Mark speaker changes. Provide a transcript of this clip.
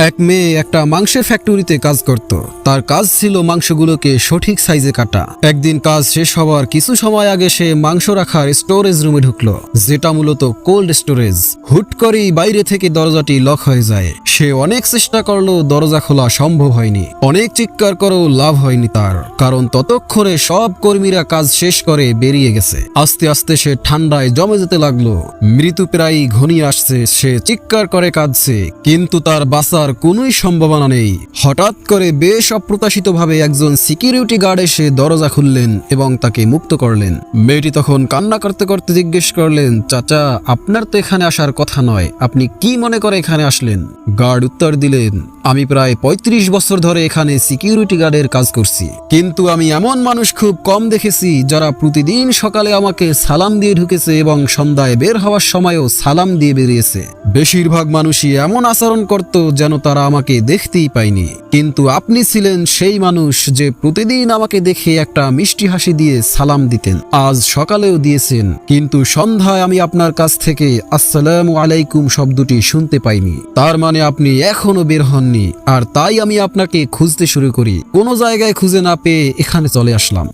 Speaker 1: এক মেয়ে একটা মাংসের ফ্যাক্টরিতে কাজ করত। তার কাজ ছিল মাংসগুলোকে সঠিক সাইজে কাটা। একদিন কাজ শেষ হওয়ার কিছু সময় আগে সে মাংস রাখার স্টোরেজ রুমে ঢুকলো, যেটা মূলত কোল্ড স্টোরেজ। হুট করেই বাইরে থেকে দরজাটি লক হয়ে যায়। সে অনেক চেষ্টা করলো, দরজা খোলা সম্ভব হয়নি। অনেক চিৎকার করেও লাভ হয়নি তার, কারণ ততক্ষণে সব কর্মীরা কাজ শেষ করে বেরিয়ে গেছে। আস্তে আস্তে সে ঠান্ডায় জমে যেতে লাগলো। মৃত্যু প্রায় ঘনিয়ে আসছে। সে চিৎকার করে কাঁদছে, কিন্তু তার বাঁচার কোনোই সম্ভাবনা নেই। হঠাৎ করে বেশ অপ্রত্যাশিতভাবে একজন সিকিউরিটি গার্ড এসে দরজা খুললেন এবং তাকে মুক্ত করলেন। মেয়েটি তখন কান্না করতে করতে জিজ্ঞেস করলেন, চাচা, আপনার তো এখানে আসার কথা নয়, আপনি কি মনে করে এখানে আসলেন? গার্ড উত্তর দিলেন, আমি প্রায় ৩৫ বছর ধরে এখানে সিকিউরিটি গার্ডের কাজ করছি, কিন্তু আমি এমন মানুষ খুব কম দেখেছি যারা প্রতিদিন সকালে আমাকে সালাম দিয়ে ঢুকেছে এবং সন্ধ্যায় বের হওয়ার সময়ও সালাম দিয়ে বেরিয়েছে। বেশিরভাগ মানুষই এমন আচরণ করত যেন তারা আমাকে দেখতেই পায়নি, কিন্তু আপনি ছিলেন সেই মানুষ যে প্রতিদিন আমাকে দেখে একটা মিষ্টি হাসি দিয়ে সালাম দিতেন। আজ সকালেও দিয়েছেন, কিন্তু সন্ধ্যায় আমি আপনার কাছ থেকে আসসালামু আলাইকুম শব্দটি শুনতে পাইনি। তার মানে আপনি এখনো বের হননি, আর তাই আমি আপনাকে খুঁজতে শুরু করি। কোনো জায়গায় খুঁজে না পেয়ে এখানে চলে আসলাম।